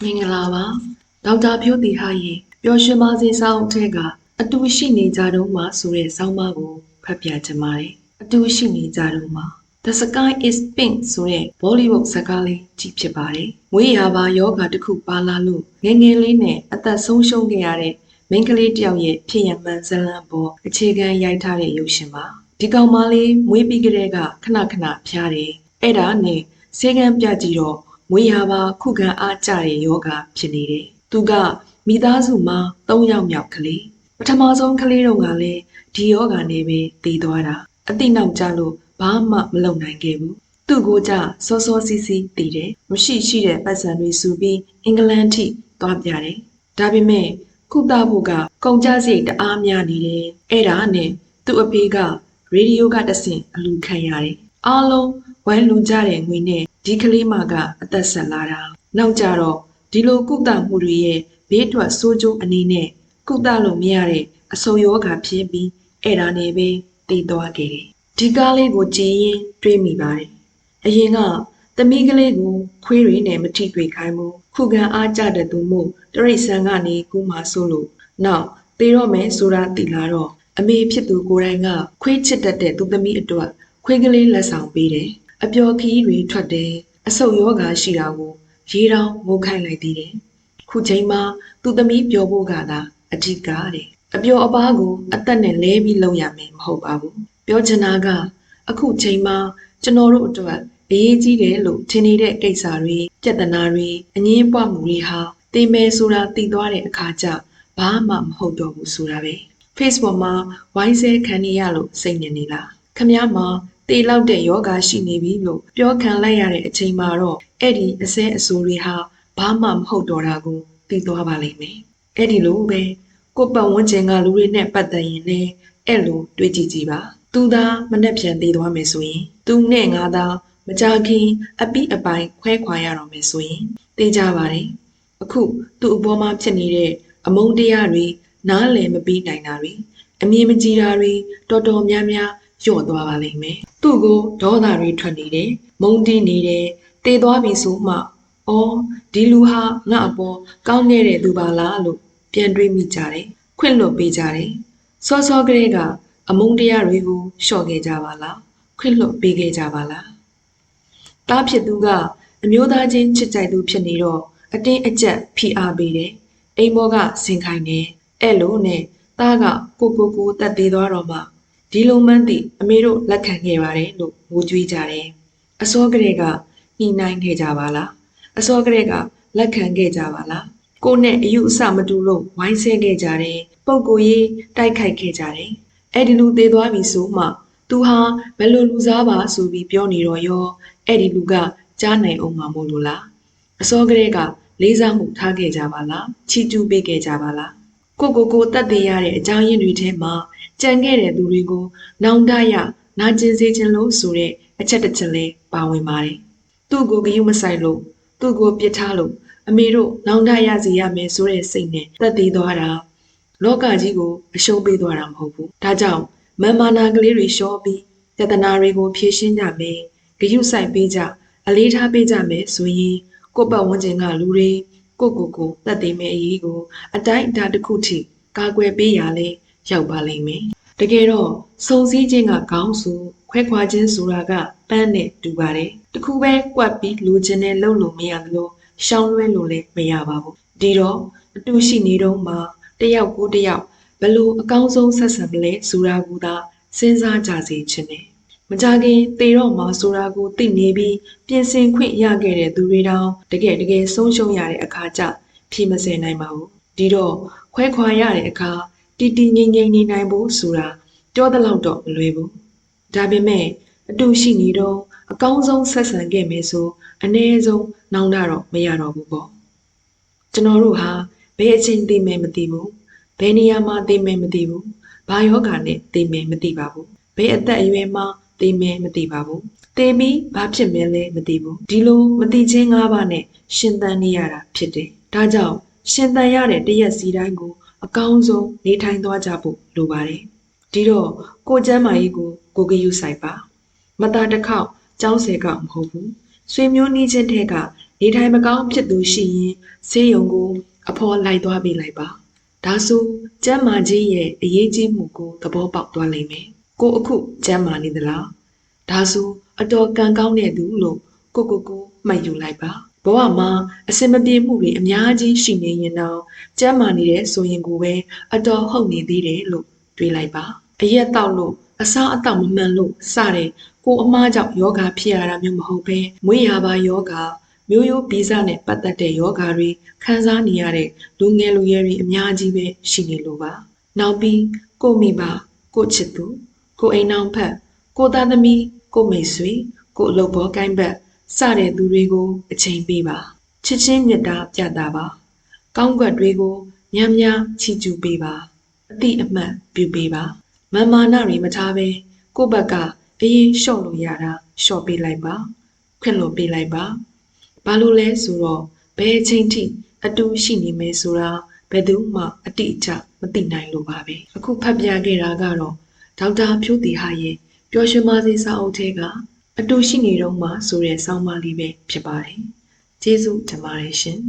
မင်္ဂလာပါဒေါက်တာဖြိုးတီဟာရဲ့ပျော်ရွှင်ပါစေဆောင်းထဲကအတူရှိနေကြတော့မှဆိုတဲ့ဆောင်းပါးကိုဖတ်ပြချင်ပါတယ်အတူရှိနေကြတော့မှ The Sky is Pink ဆိုတဲ့ဘောလီဝုဒ်ဇာတ်ကားလေးကြည့်ဖြစ်ပါတယ်မွေးရာပါယောဂတစ်ခုပါလာလို့ငယ်ငယ်လေးနဲ့အသက်ဆုံးရှုံးခဲ့ရတဲ့မိန်းကလေးတစ်ယောက်ရဲ့ဖြစ်ရမှန်ဇလံပေါ်အခြေခံရိုက်ထားတဲ့ရုပ်ရှင်ပါဒီကောင်မလေးမွေးပြီးကလေးကခဏခဏဖျားတယ်အဲ့ဒါနဲ့ဆေးကန်းပြကြည့်တော့မွေးရာပါခုခံအားကျတဲ့ယောဂဖြစ်နေတယ်။သူကမိသားစုမှာ3ယောက်မြောက်ကလေးပထမဆုံးကလေးတုန်းကလည်းဒီယောဂနဲ့ပဲတည်သွားတာအတိနောက်ကျလို့ဘာမှမလုပ်နိုင်ခဲ့ဘူး။သူ့ကိုကြစောစောစီးစီးတည်တယ်။မရှိတဲ့ပတ်စံတွေစုပြီးအင်္ဂလန်ထိသွားပြတယ်။ဒါပေမဲ့ခုတဖို့ကကုန်ကြစရိတ်တအားများနေတယ်။အဲ့ဒါနဲ့သူ့အဖေကရေဒီယိုကတဆင့်အလူခံရတယ်။အားလုံးဝိုင်းလူကြတဲ့ငွေနဲ့ဒီကလေးမကအသက်ဆက်လာတာနောက်ကြတော့ဒီလိုကုသမှုတွေရဲ့ဘေးထွက်ဆိုးကျိုးအနေနဲ့ကုသလို့မရတဲ့အဆုတ်ယောဂဖြစ်ပြီးအဲ့ဒါနဲ့ပဲတည်သွားခဲ့တယ်ဒီကားလေးကိုကြည်ရင်တွေးမိပါတယ်အရင်ကသမီးကလေးကိုခွေးတွေနဲ့မထိတွေ့ခိုင်းဘူးခုခံအားကြတဲ့သူမို့တရိတ်ဆန်ကနေကူးမှဆိုလို့နောက်သေတော့မယ်ဆိုတာသိလာတော့အမေဖြစ်သူကိုယ်တိုင်ကခွေးချစ်တတ်တဲ့သူသမီးအတွက်ခွေးကလေးလက်ဆောင်ပေးတယ်အပျော်ခီးတွေထွက်တယ်အဆုတ်ယောဂရှိတာကိုရေတောင်ငိုခိုင်းလိုက်သေးတယ်ခုချိန်မှာသူသမီးပျော်ဖို့ကသာအဓိကတဲ့အပျော်အပါးကိုအသက်နဲ့လဲပြီးလုပ်ရမယ်မဟုတ်ပါဘူးပြောချင်တာကအခုချိန်မှာကျွန်တော်တို့အတွက်အရေးကြီးတယ်လို့ထင်နေတဲ့ကိစ္စတွေပြဿနာတွေအငင်းပွားမှုတွေဟာသိမယ်ဆိုတာသိသွားတဲ့အခါကျဘာမှမဟုတ်တော့ဘူးဆိုတာပဲ Facebook မှာဝိုင်းဆဲခံနေရလို့စိတ်ညစ်နေလားခမည်းမှာတေလောက်တဲ့ယောဂရှိနေပြီလို့ပြောခံလိုက်ရတဲ့အချိန်မှာတော့အဲ့ဒီအစဲအဆိုးတွေဟာဘာမှမဟုတ်တော့တာကိုသိသွားပါလိမ့်မယ်။အဲ့ဒီလိုပဲကိုပတ်ဝန်းကျင်ကလူတွေနဲ့ပတ်သက်ရင်လည်းအဲ့လိုတွေးကြည့်ကြည့်ပါ။သူသာမနှက်ပြန်သေးသွားမယ်ဆိုရင်သူနဲ့ငါသာမကြခင်အပိအပိုင်ခွဲခွာရတော့မယ်ဆိုရင်သိကြပါတယ်။အခုသူ့အပေါ်မှာဖြစ်နေတဲ့အမုန်းတရားတွေနားလည်မပြီးနိုင်တာတွေအမြင်မကြည်တာတွေတော်တော်များများလျော့သွားပါလိမ့်မယ်။သူ့ကိုဒေါသတွေထွက်နေတယ်။မုန်းတီးနေတယ်။တေသွားပြီဆိုမှအော်ဒီလူဟာငါ့အပေါ်ကောင်းခဲ့တဲ့သူပါလားလို့ပြန်တွေးမိကြတယ်။ခွင့်လွှတ်ပေးကြတယ်။စောစောကလေးကအမုန်းတရားတွေကိုလျှော့ခဲ့ကြပါလား။ခွင့်လွှတ်ပေးခဲ့ကြပါလား။တားဖြစ်သူကအမျိုးသားချင်းချစ်ကြိုက်သူဖြစ်နေတော့အတင်းအကျပ်ဖိအားပေးတယ်။အိမ်ဘောကဆင်ခိုင်းတယ်။အဲ့လိုနဲ့သားကကိုတက်သေးသွားတော့မှဒီလိုမှန်းသိအမေတို့လက်ခံခဲ့ပါတယ်လို့ငိုကြွေးကြတယ်။အစောကလေးကညှိနှိုင်းခဲ့ကြပါလား။အစောကလေးကလက်ခံခဲ့ကြပါလား။ကိုနဲ့အယူအဆမတူလို့ဝိုင်းဆဲခဲ့ကြတယ်။ပုပ်ကိုရေးတိုက်ခိုက်ခဲ့ကြတယ်။အဲ့ဒီလူသေးသွားပြီဆိုမှသူဟာဘယ်လိုလူစားပါဆိုပြီးပြောနေတော့ရောအဲ့ဒီလူကကြားနိုင်အောင်မှာမို့လို့လား။အစောကလေးကလေးစားမှုထားခဲ့ကြပါလား။ချီးကျူးပေးခဲ့ကြပါလား။ကိုတတ်သေးရတဲ့အကြောင်းရင်းတွေထဲမှာကြံခဲ့တဲ့သူတွေကိုနောင်တရနာကျင်စေခြင်းလို့ဆိုတဲ့အချက်တစ်ချက်လေးပါဝင်ပါတယ်။သူ့ကိုဂရုမစိုက်လို့သူ့ကိုပြစ်ထားလို့အမေတို့နောင်တရစီရမယ်ဆိုတဲ့စိတ်နဲ့တက်သေးသွားတာလောကကြီးကိုအရှုံးပေးသွားတာမဟုတ်ဘူး။ဒါကြောင့်မန်မာနာကလေးတွေလျှော့ပြီးယတနာတွေကိုဖြည့်ရှင်းကြမယ်။ဂရုစိုက်ပေးကြအလေးထားပေးကြမယ်ဆိုရင်ကိုပတ်ဝန်းကျင်ကလူတွေကိုတက်သေးမဲ့အရေးကိုအတိုင်းအတာတစ်ခုထိကာကွယ်ပေးရလဲရောက်ပါလိမ့်မယ်။တကယ်တော့စုံစည်းခြင်းကကောင်းစုခွဲခွာခြင်းဆိုတာကပန်းနဲ့တူပါတယ်။တခုပဲကွက်ပြီးလူချင်းနဲ့လှုပ်လို့မရသလိုရှောင်းလွှဲလို့လည်းမရပါဘူး။ဒီတော့အတူရှိနေတော့မှတယောက်ကိုတယောက်ဘလို့အကောင်းဆုံးဆက်ဆံမလဲဆိုတာကသာစဉ်းစားကြစေချင်တယ်။မကြခင်သေတော့မှဆိုတာကိုသိနေပြီးပြင်ဆင်ခွင့်ရခဲ့တဲ့သူတွေတောင်တကယ်ဆုံးရှုံးရတဲ့အခါကျဖြေမစင်နိုင်ပါဘူး။ဒီတော့ခွဲခွာရတဲ့အခါတီငိမ့်နေနိုင်ဖို့ဆိုတာပြောသလောက်တော့မလွယ်ဘူးဒါပေမဲ့အတူရှိနေတော့အကောင်းဆုံးဆက်ဆံခဲ့မယ်ဆိုအနည်းဆုံးနောင်တတော့မရတော့ဘူးပေါ့ကျွန်တော်တို့ဟာဘယ်အချိန်သိမယ်မသိဘူးဘယ်နေရာမှာသိမယ်မသိဘူးဘာယောဂနဲ့သိမယ်မသိပါဘူးဘယ်အသက်အရွယ်မှာသိမယ်မသိပါဘူးသိပြီးဘာဖြစ်မယ်လဲမသိဘူးဒီလိုမသိချင်း၅ပါးနဲ့ရှင်သန်နေရတာဖြစ်တယ်ဒါကြောင့်ရှင်သန်ရတဲ့တရက်စီတိုင်းကိုအကောင်းဆုံးနေထိုင်သွားကြဖို့လိုပါတယ်ဒီတော့ကိုကျမ်းမာရေးကိုဂရုစိုက်ပါမတာတစ်ခေါက်ကြောင်းဆယ်ခေါက်မဟုတ်ဘူးဆွေမျိုးနှီးချင်းတဲ့က နေထိုင်မကောင်းဖြစ်သူရှိရင်ဆေးရုံကိုအဖော်လိုက်သွားပေးလိုက်ပါဒါဆိုကျမ်းမာခြင်းရဲ့အရေးကြီးမှုကိုသဘောပေါက်သွားလိမ့်မယ်ကိုအခုကျမ်းမာနေသလားဒါဆိုအတော်ကံကောင်းတဲ့သူလို့ကိုမှတ်ယူလိုက်ပါဘဝမှာအစင်မပြေမှုတွေအများကြီးရှိနေရင်တော့ကျမ်းမာနေတဲ့ဆိုရင်ကိုပဲအတော်ဟုတ်နေသေးတယ်လို့တွေးလိုက်ပါအရက်တောက်လို့အစားအသောက်မမှန်လို့စတဲ့ကိုအမားကြောင့်ယောဂဖြစ်ရတာမျိုးမဟုတ်ဘဲမွေးရာပါယောဂမျိုးရိုးဗီဇနဲ့ပတ်သက်တဲ့ယောဂတွေခံစားနေရတဲ့လူငယ်လူရွယ်တွေအများကြီးပဲရှိနေလို့ပါနောက်ပြီးကိုမိဘကိုချစ်သူကိုအိမ်အောင်ဖက်ကိုသားသမီးကိုမိတ်ဆွေကိုအလုပ်ဘောကိုင်းဘက်စတဲ့သူတွေကိုအချိန်ပေးပါချစ်ချင်းမြတ်တာပြတာပါကောင်းကွက်တွေကိုများများချီးကျူးပေးပါအတိအမှတ်ပြုပေးပါမာနတွေမထားပဲကိုယ့်ဘက်ကအရင်လျှော့လို့ရတာလျှော့ပေးလိုက်ပါခွင့်လွှတ်ပေးလိုက်ပါဘာလို့လဲဆိုတော့ဘယ်အချိန်ထိအတူရှိနေမယ်ဆိုတာဘယ်သူမှအတိအကျမသိနိုင်လို့ပါပဲအခုဖတ်ပြခဲ့တာကတော့ဒေါက်တာဖြိုးတီဟာရဲ့ပျော်ရွှင်ပါစေစာအုပ်ထဲကအတူရှိနေတော့မှဆိုတဲ့ဆောင်းပါးလေးပဲဖြစ်ပါတယ်ကျေးဇူးတင်ပါတယ်ရှင်